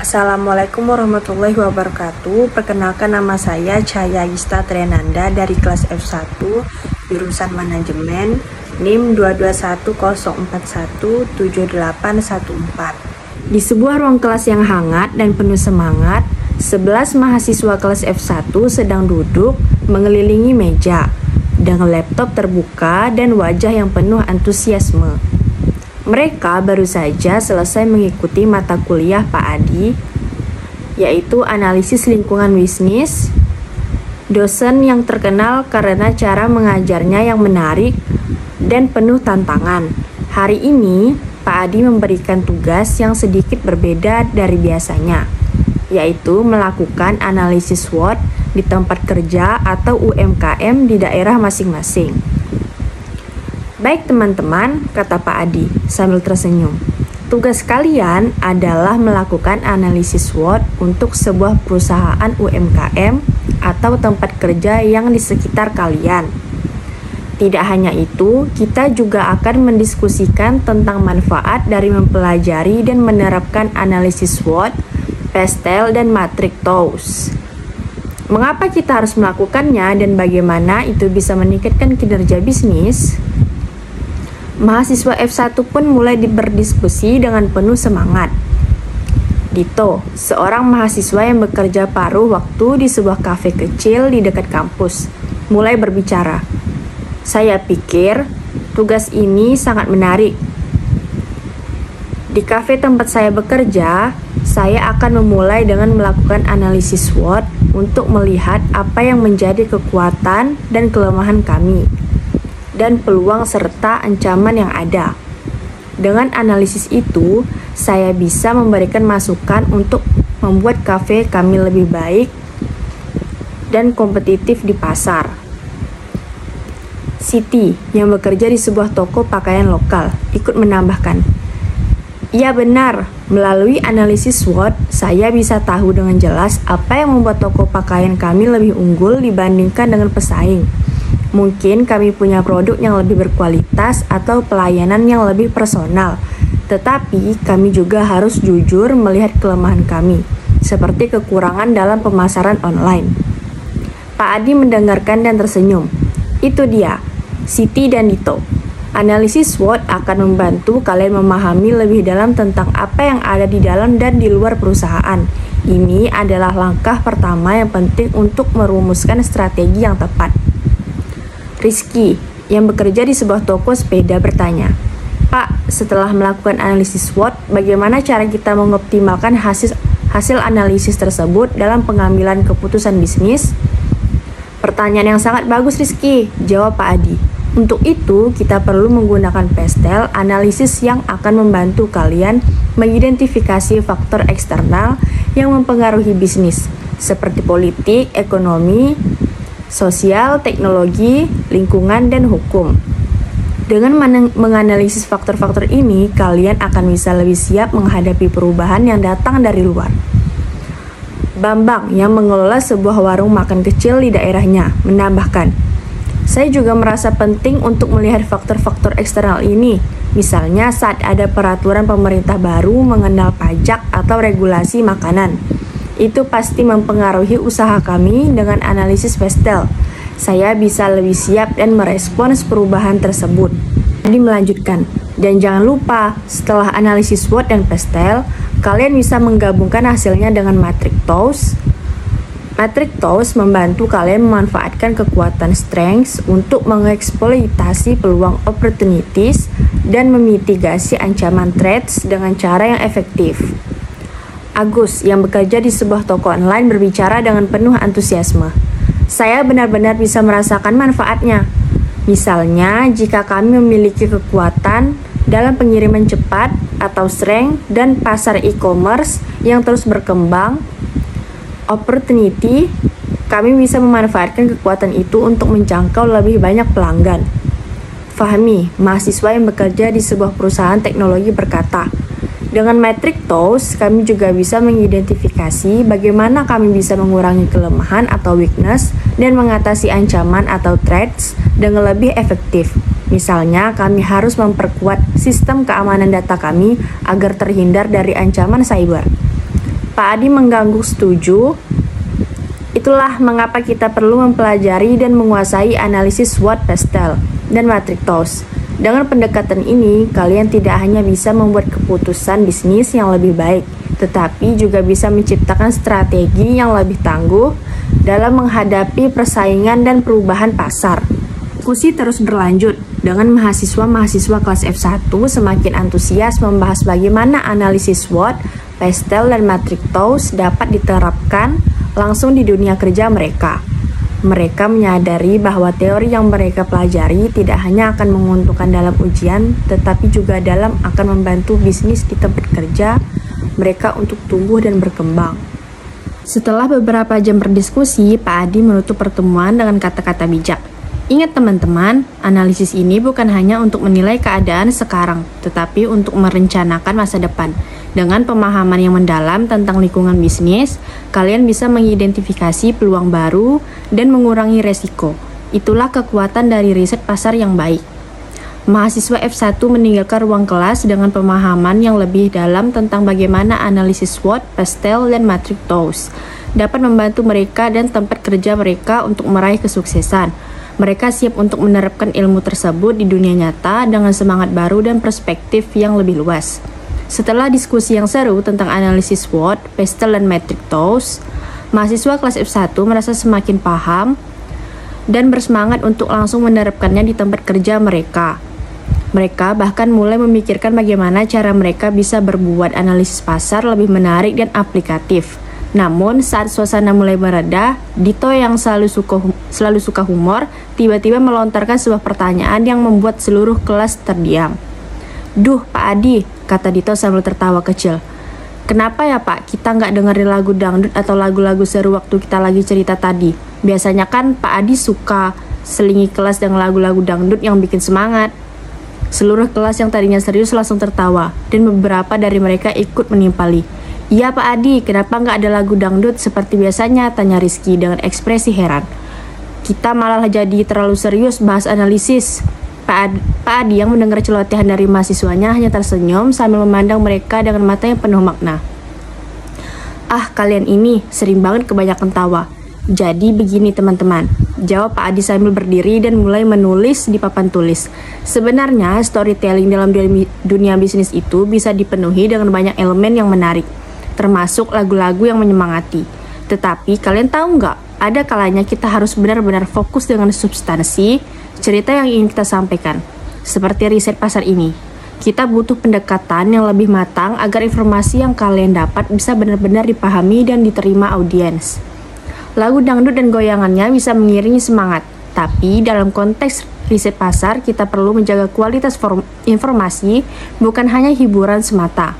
Assalamualaikum warahmatullahi wabarakatuh. Perkenalkan, nama saya Cahaya Gista Triananda dari kelas F1 jurusan manajemen, NIM 2210417814. Di sebuah ruang kelas yang hangat dan penuh semangat, 11 mahasiswa kelas F1 sedang duduk mengelilingi meja dengan laptop terbuka dan wajah yang penuh antusiasme. Mereka baru saja selesai mengikuti mata kuliah Pak Adi, yaitu analisis lingkungan bisnis. Dosen yang terkenal karena cara mengajarnya yang menarik dan penuh tantangan. Hari ini, Pak Adi memberikan tugas yang sedikit berbeda dari biasanya, yaitu melakukan analisis SWOT di tempat kerja atau UMKM di daerah masing-masing. Baik teman-teman, kata Pak Adi sambil tersenyum. Tugas kalian adalah melakukan analisis SWOT untuk sebuah perusahaan UMKM atau tempat kerja yang di sekitar kalian. Tidak hanya itu, kita juga akan mendiskusikan tentang manfaat dari mempelajari dan menerapkan analisis SWOT, PESTEL, dan Matrix TOWS. Mengapa kita harus melakukannya dan bagaimana itu bisa meningkatkan kinerja bisnis? Mahasiswa F1 pun mulai berdiskusi dengan penuh semangat. Dito, seorang mahasiswa yang bekerja paruh waktu di sebuah kafe kecil di dekat kampus, mulai berbicara. Saya pikir tugas ini sangat menarik. Di kafe tempat saya bekerja, saya akan memulai dengan melakukan analisis SWOT untuk melihat apa yang menjadi kekuatan dan kelemahan kami, dan peluang serta ancaman yang ada. Dengan analisis itu, saya bisa memberikan masukan untuk membuat kafe kami lebih baik dan kompetitif di pasar. Siti, yang bekerja di sebuah toko pakaian lokal, ikut menambahkan, "Iya benar, melalui analisis SWOT, saya bisa tahu dengan jelas apa yang membuat toko pakaian kami lebih unggul dibandingkan dengan pesaing. Mungkin kami punya produk yang lebih berkualitas atau pelayanan yang lebih personal, tetapi kami juga harus jujur melihat kelemahan kami, seperti kekurangan dalam pemasaran online." Pak Adi mendengarkan dan tersenyum. Itu dia, Siti dan Dito. Analisis SWOT akan membantu kalian memahami lebih dalam tentang apa yang ada di dalam dan di luar perusahaan. Ini adalah langkah pertama yang penting untuk merumuskan strategi yang tepat. Rizky, yang bekerja di sebuah toko sepeda, bertanya, "Pak, setelah melakukan analisis SWOT, bagaimana cara kita mengoptimalkan hasil analisis tersebut dalam pengambilan keputusan bisnis?" "Pertanyaan yang sangat bagus, Rizky," jawab Pak Adi. "Untuk itu, kita perlu menggunakan PESTEL, analisis yang akan membantu kalian mengidentifikasi faktor eksternal yang mempengaruhi bisnis, seperti politik, ekonomi, sosial, teknologi, lingkungan, dan hukum. Dengan menganalisis faktor-faktor ini, kalian akan bisa lebih siap menghadapi perubahan yang datang dari luar." Bambang, yang mengelola sebuah warung makan kecil di daerahnya, menambahkan, "Saya juga merasa penting untuk melihat faktor-faktor eksternal ini. Misalnya saat ada peraturan pemerintah baru mengenal pajak atau regulasi makanan. Itu pasti mempengaruhi usaha kami. Dengan analisis PESTEL, saya bisa lebih siap dan merespons perubahan tersebut." Jadi melanjutkan, "Dan jangan lupa, setelah analisis SWOT dan PESTEL, kalian bisa menggabungkan hasilnya dengan Matrix TOWS. Matrix TOWS membantu kalian memanfaatkan kekuatan strengths untuk mengeksploitasi peluang opportunities dan memitigasi ancaman threats dengan cara yang efektif." Agus, yang bekerja di sebuah toko online, berbicara dengan penuh antusiasme. "Saya benar-benar bisa merasakan manfaatnya. Misalnya, jika kami memiliki kekuatan dalam pengiriman cepat atau strength dan pasar e-commerce yang terus berkembang, opportunity, kami bisa memanfaatkan kekuatan itu untuk menjangkau lebih banyak pelanggan." Fahmi, mahasiswa yang bekerja di sebuah perusahaan teknologi, berkata, "Dengan Matrix TOWS, kami juga bisa mengidentifikasi bagaimana kami bisa mengurangi kelemahan atau weakness dan mengatasi ancaman atau threats dengan lebih efektif. Misalnya, kami harus memperkuat sistem keamanan data kami agar terhindar dari ancaman cyber." Pak Adi mengangguk setuju. Itulah mengapa kita perlu mempelajari dan menguasai analisis SWOT, PESTEL, dan matrix TOWS. Dengan pendekatan ini, kalian tidak hanya bisa membuat keputusan bisnis yang lebih baik, tetapi juga bisa menciptakan strategi yang lebih tangguh dalam menghadapi persaingan dan perubahan pasar. Diskusi terus berlanjut dengan mahasiswa-mahasiswa kelas F1 semakin antusias membahas bagaimana analisis SWOT, PESTEL, dan matrix TOWS dapat diterapkan langsung di dunia kerja mereka. Mereka menyadari bahwa teori yang mereka pelajari tidak hanya akan menguntungkan dalam ujian, tetapi juga akan membantu bisnis di tempat kerja mereka untuk tumbuh dan berkembang. Setelah beberapa jam berdiskusi, Pak Adi menutup pertemuan dengan kata-kata bijak. Ingat teman-teman, analisis ini bukan hanya untuk menilai keadaan sekarang, tetapi untuk merencanakan masa depan. Dengan pemahaman yang mendalam tentang lingkungan bisnis, kalian bisa mengidentifikasi peluang baru dan mengurangi resiko. Itulah kekuatan dari riset pasar yang baik. Mahasiswa F1 meninggalkan ruang kelas dengan pemahaman yang lebih dalam tentang bagaimana analisis SWOT, PESTEL, dan matrix TOWS dapat membantu mereka dan tempat kerja mereka untuk meraih kesuksesan. Mereka siap untuk menerapkan ilmu tersebut di dunia nyata dengan semangat baru dan perspektif yang lebih luas. Setelah diskusi yang seru tentang analisis SWOT, PESTEL, dan matrix TOWS, mahasiswa kelas F1 merasa semakin paham dan bersemangat untuk langsung menerapkannya di tempat kerja mereka. Mereka bahkan mulai memikirkan bagaimana cara mereka bisa berbuat analisis pasar lebih menarik dan aplikatif. Namun, saat suasana mulai mereda, Dito yang selalu suka humor, tiba-tiba melontarkan sebuah pertanyaan yang membuat seluruh kelas terdiam. "Duh, Pak Adi," kata Dito sambil tertawa kecil. "Kenapa ya Pak, kita nggak dengerin lagu dangdut atau lagu-lagu seru waktu kita lagi cerita tadi? Biasanya kan Pak Adi suka selingi kelas dengan lagu-lagu dangdut yang bikin semangat." Seluruh kelas yang tadinya serius langsung tertawa, dan beberapa dari mereka ikut menimpali. "Iya Pak Adi, kenapa nggak ada lagu dangdut seperti biasanya?" tanya Rizky dengan ekspresi heran. "Kita malah jadi terlalu serius bahas analisis." Pak Adi yang mendengar celotehan dari mahasiswanya hanya tersenyum sambil memandang mereka dengan mata yang penuh makna. "Ah, kalian ini sering banget kebanyakan tawa. Jadi begini teman-teman," jawab Pak Adi sambil berdiri dan mulai menulis di papan tulis. "Sebenarnya storytelling dalam dunia bisnis itu bisa dipenuhi dengan banyak elemen yang menarik, termasuk lagu-lagu yang menyemangati. Tetapi kalian tahu nggak, ada kalanya kita harus benar-benar fokus dengan substansi cerita yang ingin kita sampaikan. Seperti riset pasar ini, kita butuh pendekatan yang lebih matang agar informasi yang kalian dapat bisa benar-benar dipahami dan diterima audiens. Lagu dangdut dan goyangannya bisa mengiringi semangat, tapi dalam konteks riset pasar kita perlu menjaga kualitas informasi, bukan hanya hiburan semata."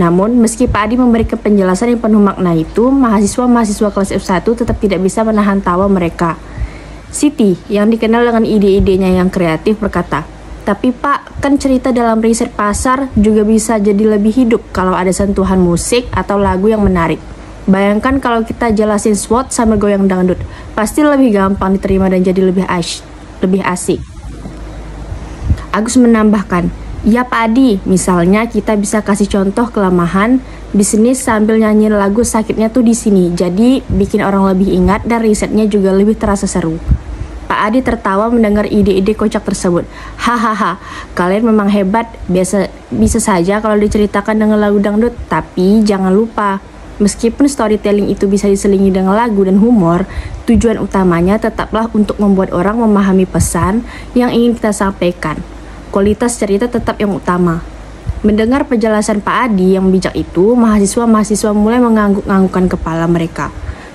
Namun, meski Pak Adi memberikan penjelasan yang penuh makna itu, mahasiswa-mahasiswa kelas F1 tetap tidak bisa menahan tawa mereka. Siti, yang dikenal dengan ide-idenya yang kreatif, berkata, "Tapi Pak, kan cerita dalam riset pasar juga bisa jadi lebih hidup kalau ada sentuhan musik atau lagu yang menarik. Bayangkan kalau kita jelasin SWOT sambil goyang dangdut, pasti lebih gampang diterima dan jadi lebih asik." Agus menambahkan, "Ya Pak Adi, misalnya kita bisa kasih contoh kelemahan bisnis sambil nyanyiin lagu sakitnya tuh di sini, jadi bikin orang lebih ingat dan risetnya juga lebih terasa seru." Pak Adi tertawa mendengar ide-ide kocak tersebut. "Hahaha, kalian memang hebat. Bisa saja kalau diceritakan dengan lagu dangdut, tapi jangan lupa, meskipun storytelling itu bisa diselingi dengan lagu dan humor, tujuan utamanya tetaplah untuk membuat orang memahami pesan yang ingin kita sampaikan. Kualitas cerita tetap yang utama." Mendengar penjelasan Pak Adi yang bijak itu, mahasiswa-mahasiswa mulai mengangguk-anggukkan kepala mereka.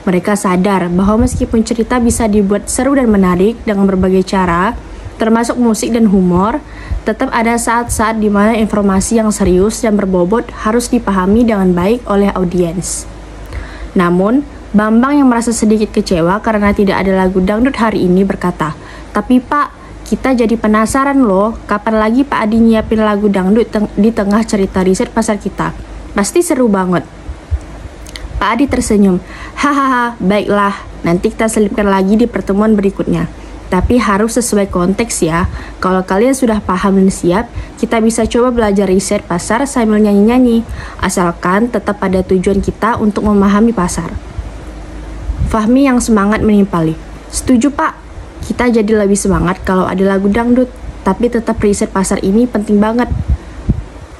Mereka sadar bahwa meskipun cerita bisa dibuat seru dan menarik dengan berbagai cara, termasuk musik dan humor, tetap ada saat-saat di mana informasi yang serius dan berbobot harus dipahami dengan baik oleh audiens. Namun, Bambang yang merasa sedikit kecewa karena tidak ada lagu dangdut hari ini berkata, "Tapi Pak, kita jadi penasaran loh, kapan lagi Pak Adi nyiapin lagu dangdut di tengah cerita riset pasar kita? Pasti seru banget." Pak Adi tersenyum. "Hahaha, baiklah, nanti kita selipkan lagi di pertemuan berikutnya." Tapi harus sesuai konteks ya. Kalau kalian sudah paham dan siap, kita bisa coba belajar riset pasar sambil nyanyi-nyanyi. Asalkan tetap pada tujuan kita untuk memahami pasar. Fahmi yang semangat menimpali. Setuju Pak, kita jadi lebih semangat kalau ada lagu dangdut. Tapi tetap riset pasar ini penting banget.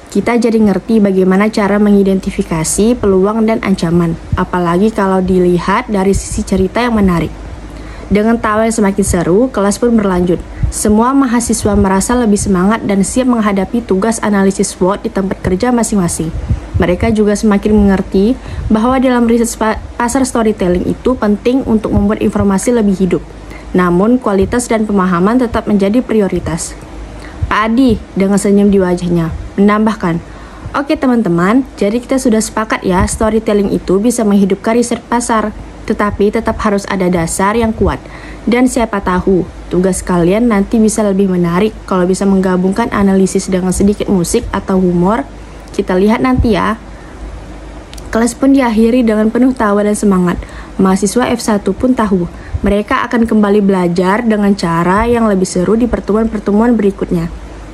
Kita jadi ngerti bagaimana cara mengidentifikasi peluang dan ancaman, apalagi kalau dilihat dari sisi cerita yang menarik. Dengan tawa yang semakin seru, kelas pun berlanjut. Semua mahasiswa merasa lebih semangat dan siap menghadapi tugas analisis SWOT di tempat kerja masing-masing. Mereka juga semakin mengerti bahwa dalam riset pasar storytelling itu penting untuk membuat informasi lebih hidup. Namun, kualitas dan pemahaman tetap menjadi prioritas. Pak Adi dengan senyum di wajahnya menambahkan, "Oke teman-teman, jadi kita sudah sepakat ya storytelling itu bisa menghidupkan riset pasar, tetapi tetap harus ada dasar yang kuat. Dan siapa tahu, tugas kalian nanti bisa lebih menarik kalau bisa menggabungkan analisis dengan sedikit musik atau humor. Kita lihat nanti ya." Kelas pun diakhiri dengan penuh tawa dan semangat. Mahasiswa F1 pun tahu, mereka akan kembali belajar dengan cara yang lebih seru di pertemuan-pertemuan berikutnya.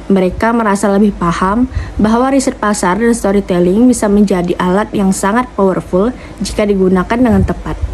Mereka merasa lebih paham bahwa riset pasar dan storytelling bisa menjadi alat yang sangat powerful jika digunakan dengan tepat.